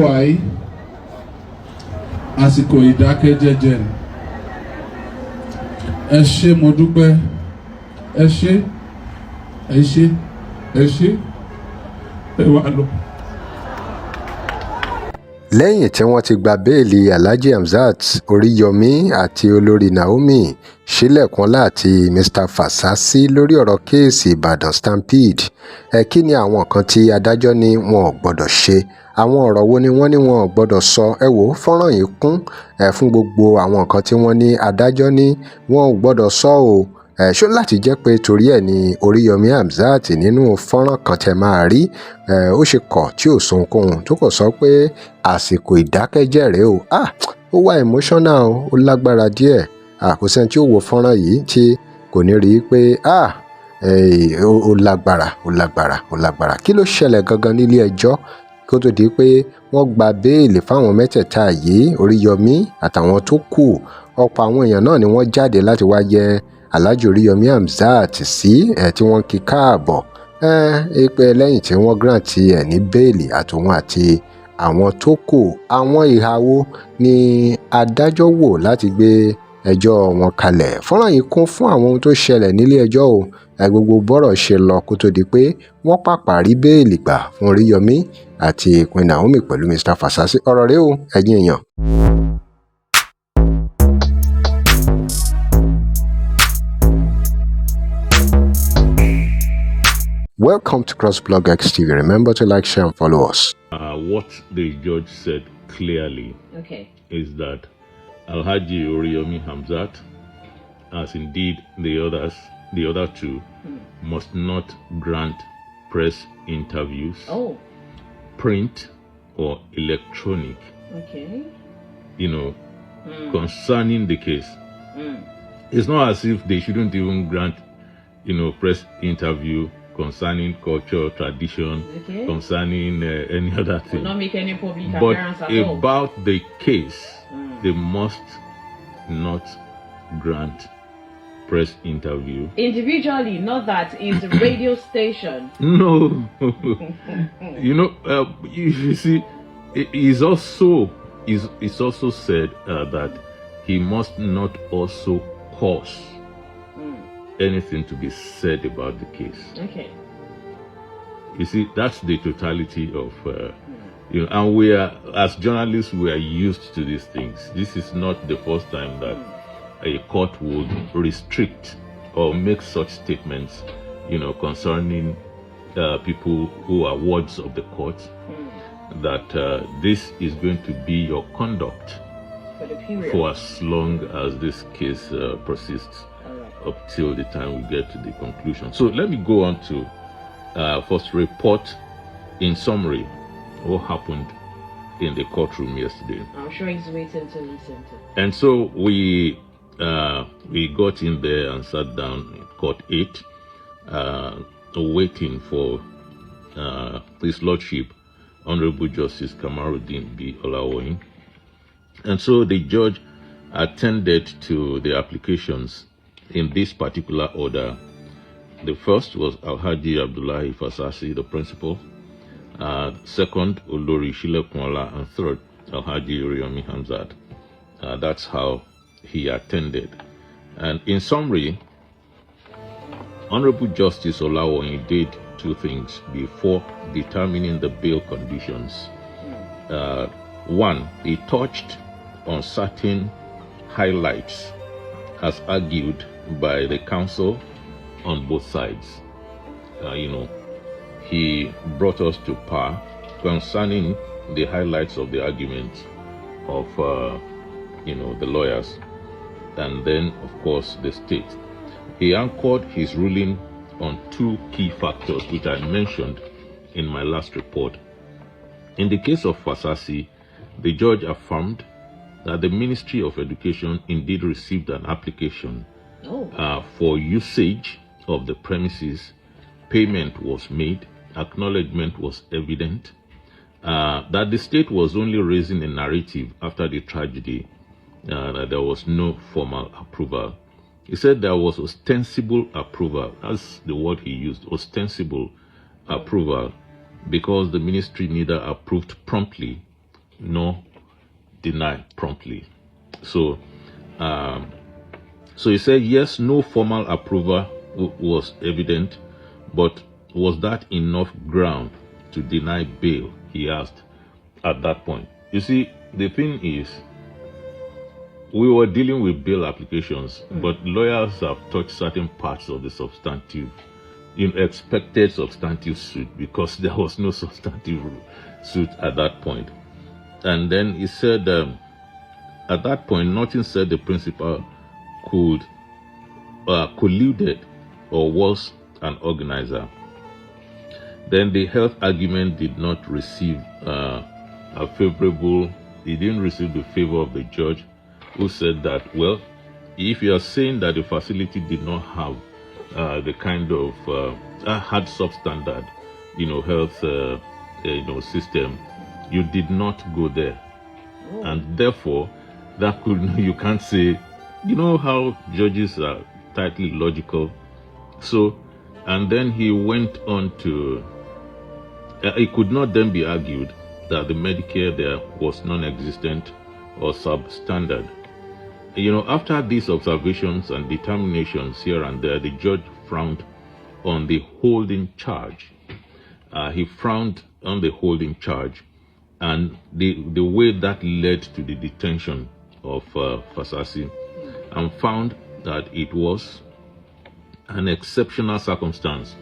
Why? Àsìkò ìdákẹ́jẹ́jẹ́ ni. Ẹ ṣé mo dúpẹ́. Ẹ ṣé. Ẹ ṣé. Ẹ ṣé. Ẹ wá lọ. lẹ́yìn tí wọ́n ti gba béèlì alhaji hamzat oríyọmí àti olórí naomi sílẹ̀kùnlá àti mr fasasi lórí ọ̀rọ̀ kéèsì ìbàdàn stampede kí ni àwọn nǹkan tí adájọ́ ní wọn ò gbọ́dọ̀ ṣe àwọn ọ̀rọ̀ wo ni wọ́n ní wọn ò gbọ́dọ̀ sọ ẹ wò fọ́nrán yìí kún fún gbogbo àwọn nǹkan tí wọ́n ní adájọ́ ní wọn ò gbọ́dọ̀ sọ o ṣó láti jẹ́ pé torí ẹ̀ ní Oriyomi Hamzat nínú fọ́nrán kan tẹ́ máa rí ó ṣe kọ̀ tí ò sunkún tó kò sọ pé àsìkò ìdákẹ́jẹ́ rèé o ó wá emotional ó lágbára díẹ̀ kò sẹ́ni tí ó wo fọ́nrán yìí tí kò ní rí i pé ó lágbára kí ló ṣẹlẹ̀ gangan nílé ẹjọ́ kó tó di pé wọ́n gba béèlì fáwọn mẹ́tẹ̀ẹ̀ta yìí Oriyomi àtàwọn tó kù ọ̀pọ̀ àwọn èèyàn náà ni wọ́n jáde láti wá yẹ alhaji Oriyomi Hamzat sí tí wọ́n kí káàbọ̀ pé lẹ́yìn tí wọ́n grant ẹ̀ ní bẹ́ẹ̀lì àtòun àti àwọn tó kù àwọn ìhàwó ni adájọ́ wò láti gbé ẹjọ́ wọn kalẹ̀ fọ́nrán yìí kún fún àwọn ohun tó ṣẹlẹ̀ nílé ẹjọ́ o gbogbo bọ́rọ̀ ṣe lọ kó tó di pé wọ́n pàpà rí bẹ́ẹ̀lì gbà fún Oriyomi àti Queen Naomi pẹ̀lú Mr Fasasi ọ̀rọ̀ rèé o ẹ̀yin èèyàn. Welcome to CrossBlog X TV. Remember to like, share, and follow us. What the judge said clearly is that Alhaji Oriyomi Hamzat, as indeed the other two, must not grant press interviews, print or electronic, concerning the case. It's not as if they shouldn't even grant, press interview concerning culture, tradition, concerning any other thing. Will not make any public but appearance at all. About the case, they must not grant press interview. Individually, not that it's a radio station. No. You see, it's also said that he must not also cause anything to be said about the case. You see, that's the totality of and we are, as journalists, we are used to these things. This is not the first time that a court would restrict or make such statements concerning people who are wards of the court, that this is going to be your conduct for as long as this case persists, up till the time we get to the conclusion. So let me go on to first report in summary what happened in the courtroom yesterday. I'm sure he's waiting to listen to. And so we got in there and sat down in court 8, waiting for His Lordship Honorable Justice Kamaruddin B. Olawoyin. And so the judge attended to the applications in this particular order. The first was Alhaji Abdullahi Fasasi, the principal. Second, Olori Shilekunla, and third, Alhaji Oriyomi Hamzat. That's how he attended. And in summary, Honorable Justice Olawoyin did two things before determining the bail conditions. One, he touched on certain highlights as argued by the counsel on both sides. He brought us to par concerning the highlights of the arguments of the lawyers, and then of course the state. He anchored his ruling on two key factors which I mentioned in my last report. In the case of Fasasi, the judge affirmed that the Ministry of Education indeed received an application for usage of the premises. Payment was made, acknowledgement was evident, that the state was only raising a narrative after the tragedy, that there was no formal approval. He said there was ostensible approval. That's the word he used, ostensible approval, because the ministry neither approved promptly nor deny promptly. So, so he said, yes, no formal approval was evident, but was that enough ground to deny bail? He asked at that point. You see, the thing is, we were dealing with bail applications, but lawyers have touched certain parts of the substantive, expected substantive suit, because there was no substantive suit at that point. And then he said, at that point, nothing said the principal could colluded or was an organizer. Then the health argument did not receive a favorable, he didn't receive the favor of the judge, who said that, well, if you are saying that the facility did not have the kind of had substandard, health, system, you did not go there. And therefore, that could, you can't say, how judges are tightly logical. So, and then he went on to, it could not then be argued that the Medicare there was non-existent or substandard. After these observations and determinations here and there, the judge frowned on the holding charge. He frowned on the holding charge and the way that led to the detention of Fasasi, and found that it was an exceptional circumstance,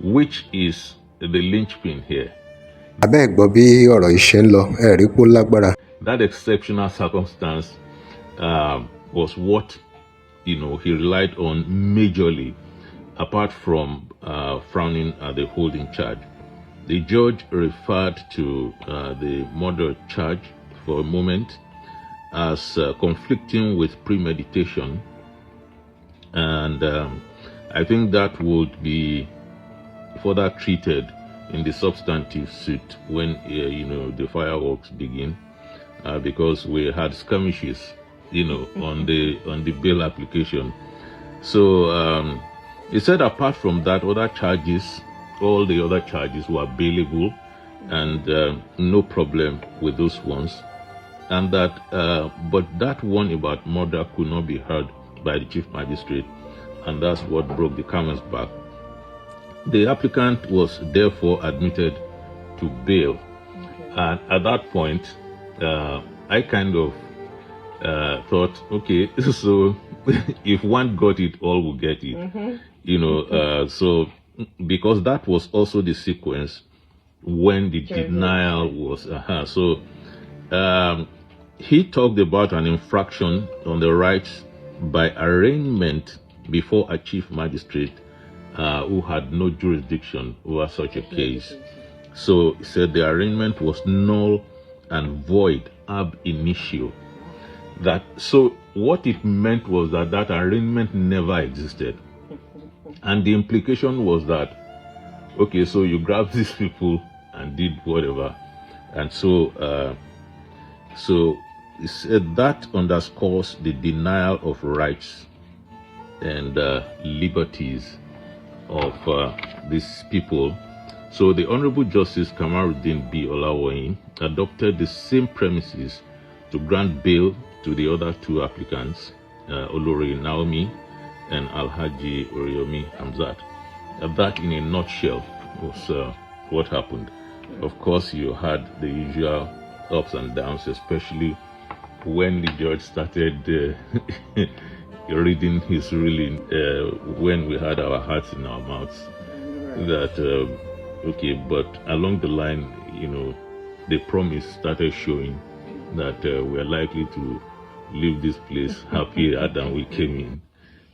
which is the linchpin here. That exceptional circumstance was what he relied on majorly, apart from frowning at the holding charge. The judge referred to the murder charge for a moment as conflicting with premeditation, and I think that would be further treated in the substantive suit when the fireworks begin, because we had skirmishes on the bail application. So he said apart from that, all the other charges were bailable, and no problem with those ones. And that, but that one about murder could not be heard by the chief magistrate, and that's what broke the camel's back. The applicant was therefore admitted to bail. And at that point, I kind of thought, okay, so if one got it, all will get it. So because that was also the sequence when the denial was. So he talked about an infraction on the rights by arraignment before a chief magistrate who had no jurisdiction over such a case. So he said the arraignment was null and void ab initio. So what it meant was that arraignment never existed. And the implication was that, okay, so you grabbed these people and did whatever. And so so he said that underscores the denial of rights and liberties of these people. So the Honorable Justice Kamaruddin B. Olawoyin adopted the same premises to grant bail to the other two applicants, Olori Naomi and Alhaji Oriyomi Hamzat. That, in a nutshell, was what happened. Of course, you had the usual ups and downs, especially when the judge started reading his ruling, when we had our hearts in our mouths. That, okay, but along the line, the promise started showing that we're likely to leave this place happier than we came in.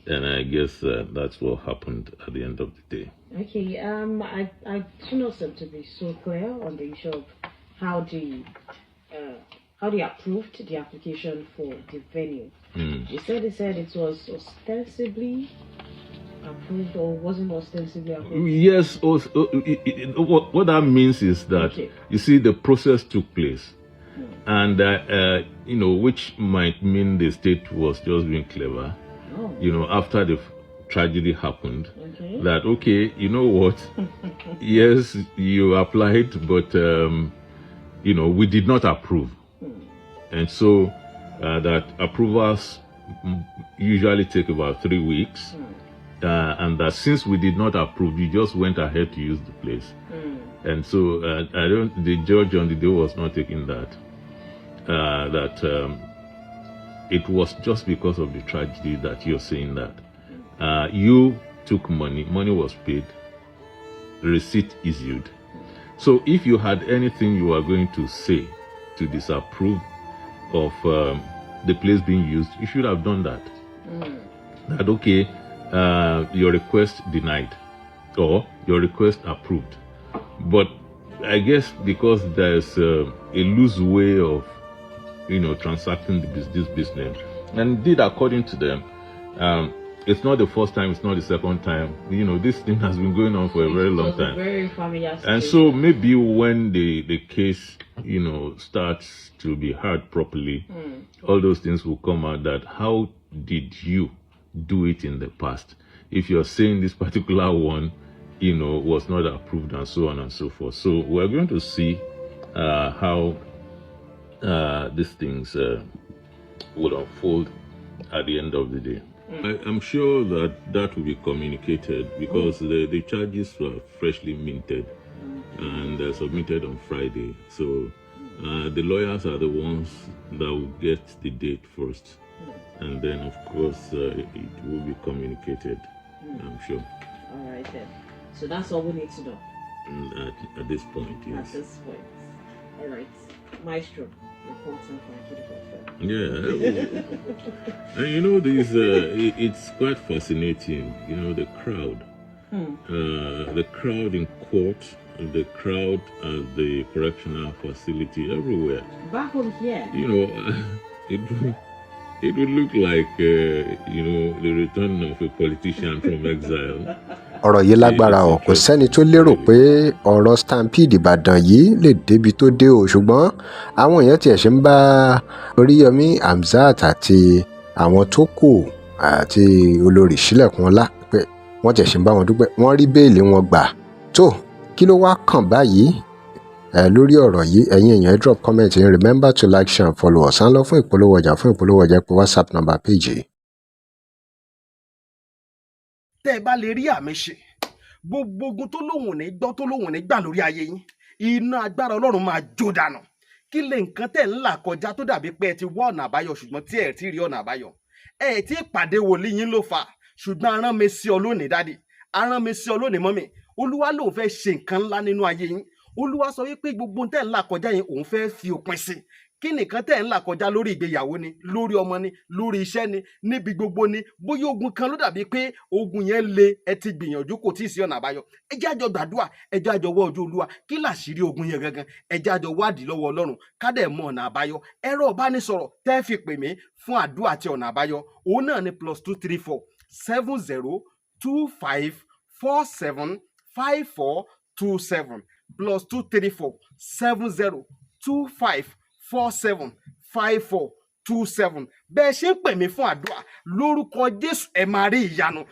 And I guess that's what happened at the end of the day. Okay, I do not seem to be so clear on the issue of how they approved the application for the venue. You said it was ostensibly approved, or wasn't ostensibly approved? Yes. What that means is that, you see, the process took place. And, which might mean the state was just being clever. After the tragedy happened, that, okay, you know what? Yes, you applied, but, we did not approve. And so that approvals usually take about 3 weeks. And that since we did not approve, we just went ahead to use the place. And so the judge on the day was not taking that. It was just because of the tragedy that you're saying that. You took money was paid, receipt issued. So if you had anything you were going to say to disapprove of the place being used, you should have done that. That, okay, your request denied or your request approved. But I guess because there's a loose way of, transacting this business, and indeed, according to them, it's not the first time, it's not the second time. This thing has been going on for a very long time. Very familiar. And so maybe when the case, starts to be heard properly, all those things will come out. That how did you do it in the past? If you're saying this particular one, was not approved and so on and so forth. So we're going to see how these things will unfold at the end of the day. I'm sure that will be communicated because the charges were freshly minted and submitted on Friday. So the lawyers are the ones that will get the date first. And then, of course, it will be communicated, I'm sure. All right, then. So that's all we need to know. At this point, yes. At this point. All right. Maestro, reporting from 24/7. Yeah. And it's quite fascinating, the crowd. The crowd in court, the crowd at the correctional facility, everywhere. Back home here. It would look like, the return of a politician from exile. ọ̀rọ̀ yìí lágbára o, kò sẹ́ni tó lérò pé ọ̀rọ̀ stampede Ìbàdàn yìí lè débi tó dé o, ṣùgbọ́n àwọn èèyàn tiẹ̀ ṣe ń bá Oriyomi Hamzat àti àwọn tó kù àti olórí Sílẹ̀kùnọlá pé wọ́n tiẹ̀ ṣe ń bá wọn dúpẹ́, wọ́n rí béèlì wọn gbà. tó kí ló wá kàn báyìí lórí ọ̀rọ̀ yìí? ẹ̀yin èèyàn drop comment yín, remember to like, share and follow us. à ń lọ fún ìpolówó ọjà pé WhatsApp number page yìí. tẹ́ ẹ bá lè rí àmì ṣe gbogbo ogun tó lóhùn ní gbọ́ tó lóhùn ní gbà lórí ayé yín, iná agbára Ọlọ́run máa jó dànù. kí lè nǹkan tẹ́ ń là kọjá tó dàbí pé ẹ ti wá ọ̀nà àbáyọ ṣùgbọ́n tí ẹ ti rí ọ̀nà àbáyọ? ẹ ti pàdé wòlíì yín ló fà, ṣùgbọ́n arán mi sí ọ lónìí dádì, arán mi sí ọ lónìí mọ́mì. Olúwa lòun fẹ́ ṣe nǹkan ńlá nínú ayé yín. Olúwa sọ wípé gbogbo tẹ́ ń là kọjá yẹn òun fẹ́ fi òpin sí. kí nìkan tẹ́ ń là kọjá lórí ìgbéyàwó ni, lórí ọmọ ni, lórí iṣẹ́ ni, níbi gbogbo ni, bóyá ogun kan ló dàbí pé ogun yẹn le, ẹ ti gbìyànjú kò tí ì sí ọ̀nà àbáyọ. ẹ jẹ́ àjọ gbàdúrà, ẹ jẹ́ àjọ wá ojú Olúwa, kí làṣírí ogun yẹn gangan, ẹ jẹ́ àjọ wádìí lọ́wọ́ Ọlọ́run ká dẹ̀ mọ ọ̀nà àbáyọ. ẹ̀rọ ìbánisọ̀rọ̀ tẹ́ fi pè mí fún àdúrà àti ọ̀nà àbáyọ òun náà ni +234 70 25 47 5427 +234 70 25 47 5427. bẹ́ẹ̀ ṣe ń pè mí fún àdúrà lórúkọ Jésù ẹ máa rí ìyanu.